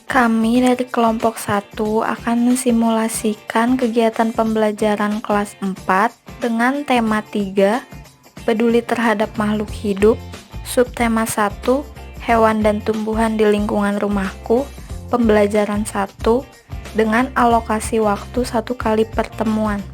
Kami dari kelompok 1 akan mensimulasikan kegiatan pembelajaran kelas 4 dengan tema 3, peduli terhadap makhluk hidup, subtema 1, hewan dan tumbuhan di lingkungan rumahku, pembelajaran 1, dengan alokasi waktu 1 kali pertemuan.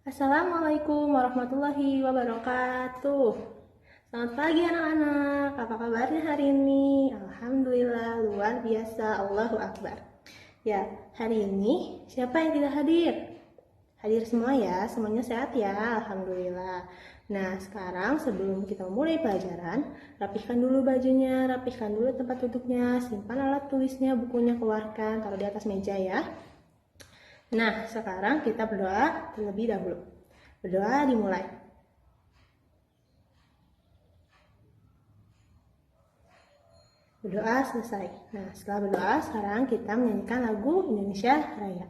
Assalamualaikum warahmatullahi wabarakatuh. Selamat pagi anak-anak, apa kabarnya hari ini? Alhamdulillah, luar biasa, Allahu Akbar. Ya, hari ini siapa yang tidak hadir? Hadir semua ya, semuanya sehat ya, Alhamdulillah. Nah, sekarang sebelum kita mulai pelajaran, rapihkan dulu bajunya, rapihkan dulu tempat duduknya, simpan alat tulisnya, bukunya keluarkan, taruh di atas meja ya. Nah, sekarang kita berdoa terlebih dahulu. Berdoa dimulai. Berdoa selesai. Nah, setelah berdoa, sekarang kita menyanyikan lagu Indonesia Raya.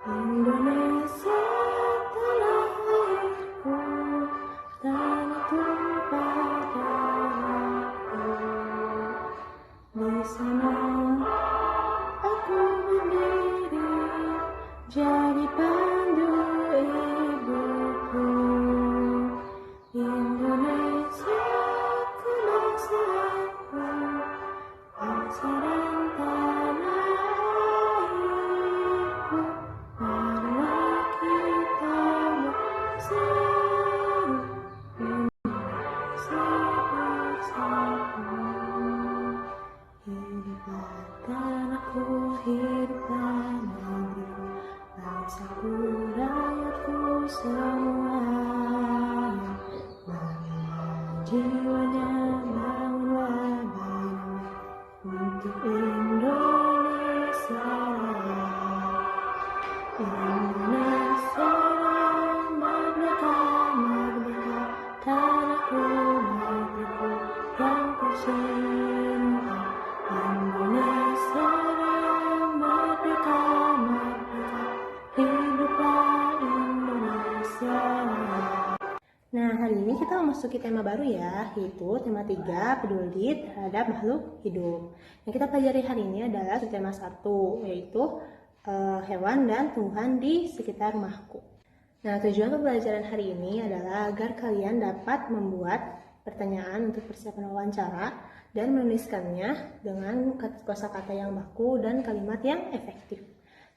Indonesia tanah airku, tanah tumpah darahku. Di sana aku berdiri, jadi pandu ibuku. Indonesia ku bangsaku, bangsa dan tanah airku. Marilah kita bersatu, Indonesia bersatu. Hiduplah tanahku, hiduplah negeriku, bangsaku, rakyatku semuanya. Bangunlah jiwanya, bangunlah badannya, untuk Indonesia Raya. Indonesia Raya, merdeka, merdeka, tanahku, negeriku yang ku cinta. Indonesia Raya, merdeka, merdeka, hiduplah Indonesia Raya. Nah, hari ini kita memasuki tema baru ya, yaitu tema 3, peduli terhadap makhluk hidup. Yang kita pelajari hari ini adalah tema 1, yaitu hewan dan tumbuhan di sekitar rumahku. Nah, tujuan pembelajaran hari ini adalah agar kalian dapat membuat pertanyaan untuk persiapan wawancara dan menuliskannya dengan kosakata yang baku dan kalimat yang efektif,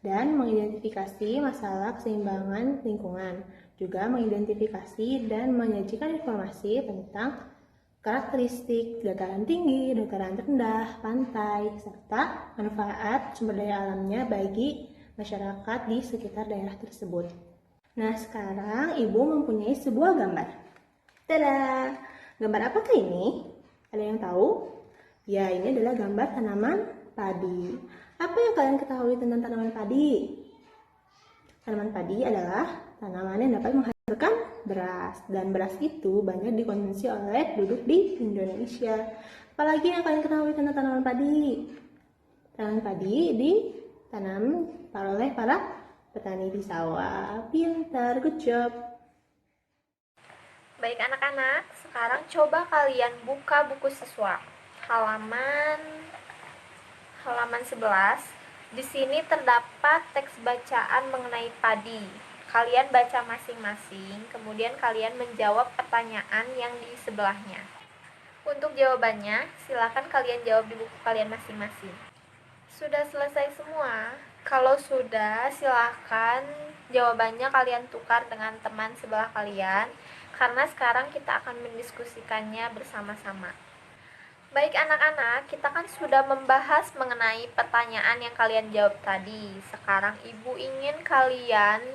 dan mengidentifikasi masalah keseimbangan lingkungan, juga mengidentifikasi dan menyajikan informasi tentang karakteristik dataran tinggi, dataran rendah, pantai, serta manfaat sumber daya alamnya bagi masyarakat di sekitar daerah tersebut. Nah, sekarang Ibu mempunyai sebuah gambar. Tada! Gambar apakah ini? Ada yang tahu? Ya, ini adalah gambar tanaman padi. Apa yang kalian ketahui tentang tanaman padi? Tanaman padi adalah tanaman yang dapat menghasilkan beras, dan beras itu banyak dikonsumsi oleh penduduk di Indonesia. Apalagi yang kalian ketahui tentang tanaman padi? Tanaman padi ditanam oleh para petani di sawah. Pintar, good job. Baik anak-anak, sekarang coba kalian buka buku siswa halaman 11. Di sini terdapat teks bacaan mengenai padi. Kalian baca masing-masing, kemudian kalian menjawab pertanyaan yang di sebelahnya. Untuk jawabannya, silakan kalian jawab di buku kalian masing-masing. Sudah selesai semua? Kalau sudah, silahkan jawabannya kalian tukar dengan teman sebelah kalian, karena sekarang kita akan mendiskusikannya bersama-sama. Baik anak-anak, kita kan sudah membahas mengenai pertanyaan yang kalian jawab tadi. Sekarang ibu ingin kalian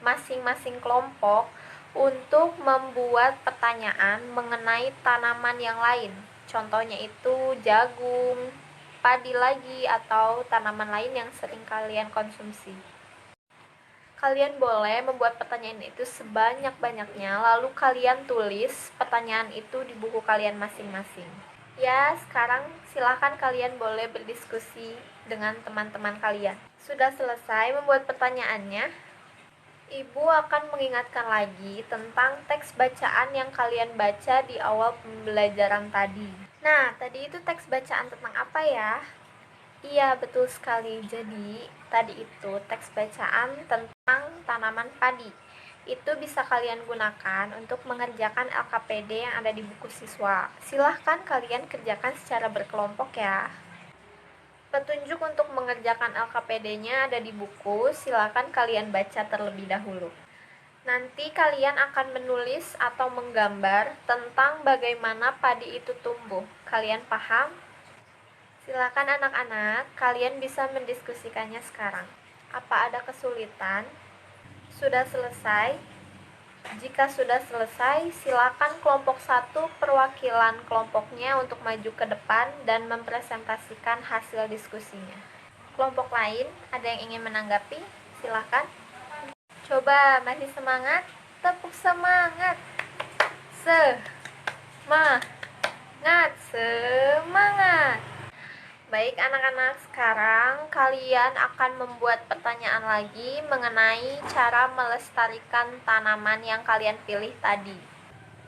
masing-masing kelompok untuk membuat pertanyaan mengenai tanaman yang lain. Contohnya itu jagung, padi lagi, atau tanaman lain yang sering kalian konsumsi. Kalian boleh membuat pertanyaan itu sebanyak-banyaknya, lalu kalian tulis pertanyaan itu di buku kalian masing-masing. Ya, sekarang silakan kalian boleh berdiskusi dengan teman-teman kalian. Sudah selesai membuat pertanyaannya? Ibu akan mengingatkan lagi tentang teks bacaan yang kalian baca di awal pembelajaran tadi. Nah, tadi itu teks bacaan tentang apa ya? Iya, betul sekali. Jadi, tadi itu teks bacaan tentang tanaman padi. Itu bisa kalian gunakan untuk mengerjakan LKPD yang ada di buku siswa. Silahkan kalian kerjakan secara berkelompok ya. Petunjuk untuk mengerjakan LKPD-nya ada di buku, silakan kalian baca terlebih dahulu. Nanti kalian akan menulis atau menggambar tentang bagaimana padi itu tumbuh. Kalian paham? Silakan anak-anak, kalian bisa mendiskusikannya sekarang. Apa ada kesulitan? Sudah selesai? Jika sudah selesai, silakan kelompok 1 perwakilan kelompoknya untuk maju ke depan dan mempresentasikan hasil diskusinya. Kelompok lain, ada yang ingin menanggapi? Silakan. Coba, masih semangat? Tepuk semangat. Semangat. Baik anak-anak, sekarang kalian akan membuat pertanyaan lagi mengenai cara melestarikan tanaman yang kalian pilih tadi.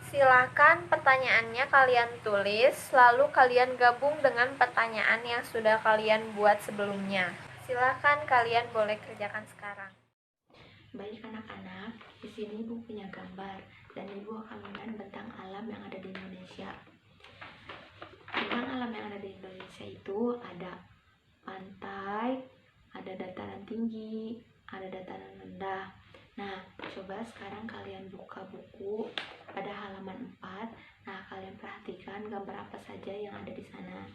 Silakan pertanyaannya kalian tulis, lalu kalian gabung dengan pertanyaan yang sudah kalian buat sebelumnya. Silakan kalian boleh kerjakan sekarang. Baik anak-anak, di sini Ibu punya gambar dan Ibu akan melihat bentang alam yang ada di Indonesia. Bentang alam yang ada di Indonesia itu ada pantai, ada dataran tinggi, ada dataran rendah. Nah, coba sekarang kalian buka buku pada halaman 4. Nah, kalian perhatikan gambar apa saja yang ada di sana.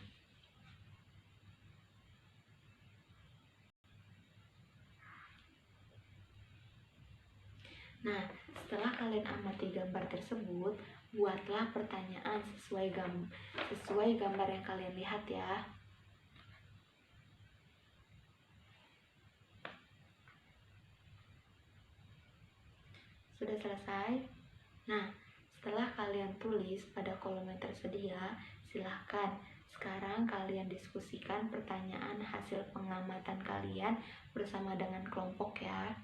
Nah, setelah kalian amati gambar tersebut, buatlah pertanyaan sesuai gambar yang kalian lihat ya. Sudah selesai? Nah, setelah kalian tulis pada kolom yang tersedia, silahkan sekarang kalian diskusikan pertanyaan hasil pengamatan kalian bersama dengan kelompok ya.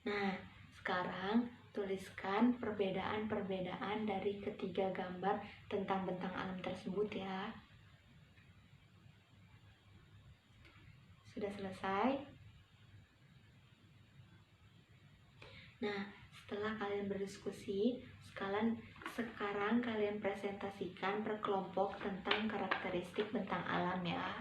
Nah, sekarang tuliskan perbedaan-perbedaan dari ketiga gambar tentang bentang alam tersebut ya. Sudah selesai? Nah, setelah kalian berdiskusi, sekarang kalian presentasikan per kelompok tentang karakteristik bentang alam ya.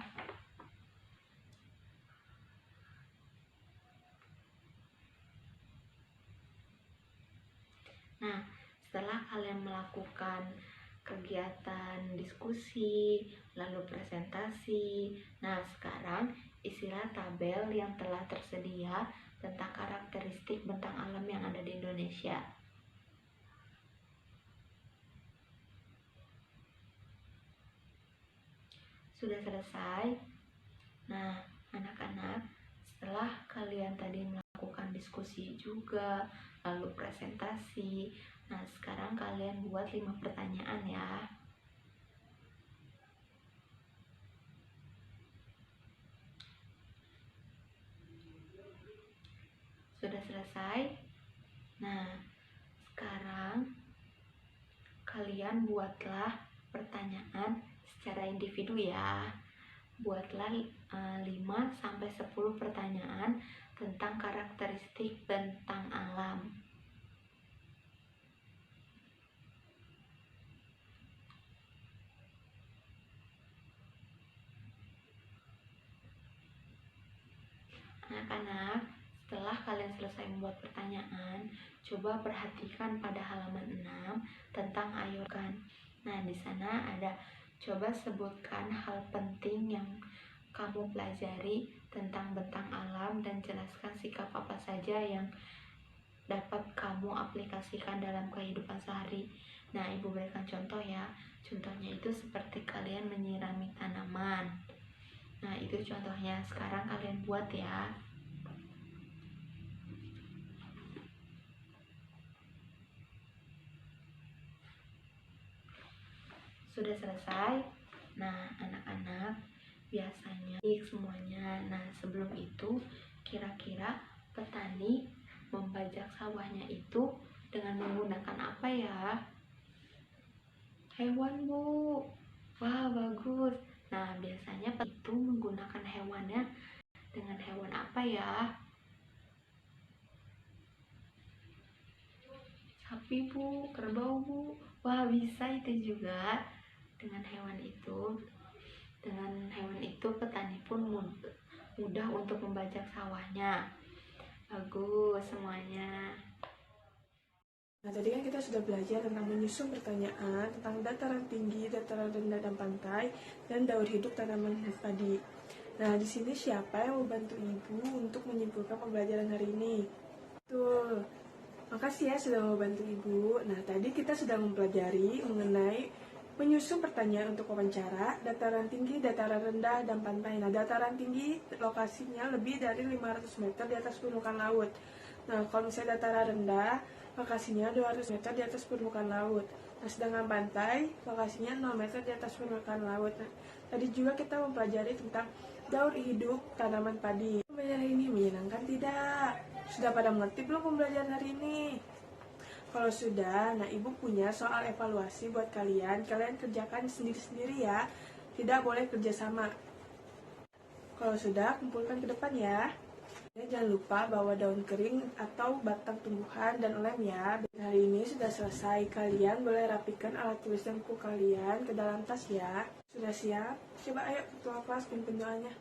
Nah, setelah kalian melakukan kegiatan diskusi, lalu presentasi, nah sekarang isilah tabel yang telah tersedia tentang karakteristik bentang alam yang ada di Indonesia. Sudah selesai? Nah, anak-anak, setelah kalian tadi melakukan diskusi juga, lalu presentasi, nah sekarang kalian buat 5 pertanyaan ya. Sudah selesai? Nah, sekarang kalian buatlah pertanyaan secara individu ya. Buatlah 5-10 pertanyaan tentang karakteristik bentang alam. Anak-anak, setelah kalian selesai membuat pertanyaan, coba perhatikan pada halaman 6 tentang ayokan. Nah, di sana ada coba sebutkan hal penting yang kamu pelajari tentang bentang alam dan jelaskan sikap apa saja yang dapat kamu aplikasikan dalam kehidupan sehari. Nah, Ibu berikan contoh ya. Contohnya itu seperti kalian menyirami tanaman. Nah, itu contohnya. Sekarang kalian buat ya. Sudah selesai? Nah, anak-anak, biasanya semuanya. Nah, sebelum itu, kira-kira petani membajak sawahnya itu dengan menggunakan apa ya? Hewan, Bu. Wah, bagus. Nah, biasanya itu menggunakan hewannya dengan hewan apa ya? Sapi, Bu. Kerbau, Bu. Wah, bisa itu juga. Dengan hewan itu petani pun mudah untuk membajak sawahnya. Bagus semuanya. Nah, tadi kan kita sudah belajar tentang menyusun pertanyaan, tentang dataran tinggi, dataran rendah dan pantai, dan daur hidup tanaman padi. Nah, di sini siapa yang membantu Ibu untuk menyimpulkan pembelajaran hari ini? Betul. Makasih ya sudah membantu Ibu. Nah, tadi kita sudah mempelajari mengenai menyusun pertanyaan untuk wawancara, dataran tinggi, dataran rendah, dan pantai. Nah, dataran tinggi lokasinya lebih dari 500 meter di atas permukaan laut. Nah, kalau misalnya dataran rendah, lokasinya 200 meter di atas permukaan laut. Nah, sedangkan pantai, lokasinya 0 meter di atas permukaan laut. Nah, tadi juga kita mempelajari tentang daur hidup tanaman padi. Pembelajaran ini menyenangkan tidak? Sudah pada mengerti belum pembelajaran hari ini? Kalau sudah, nah Ibu punya soal evaluasi buat kalian. Kalian kerjakan sendiri-sendiri ya. Tidak boleh kerjasama. Kalau sudah, kumpulkan ke depan ya. Jangan lupa bawa daun kering atau batang tumbuhan dan lem ya. Hari ini sudah selesai. Kalian boleh rapikan alat tulis dan buku kalian ke dalam tas ya. Sudah siap? Coba ayo ketua kelas pimpin doanya.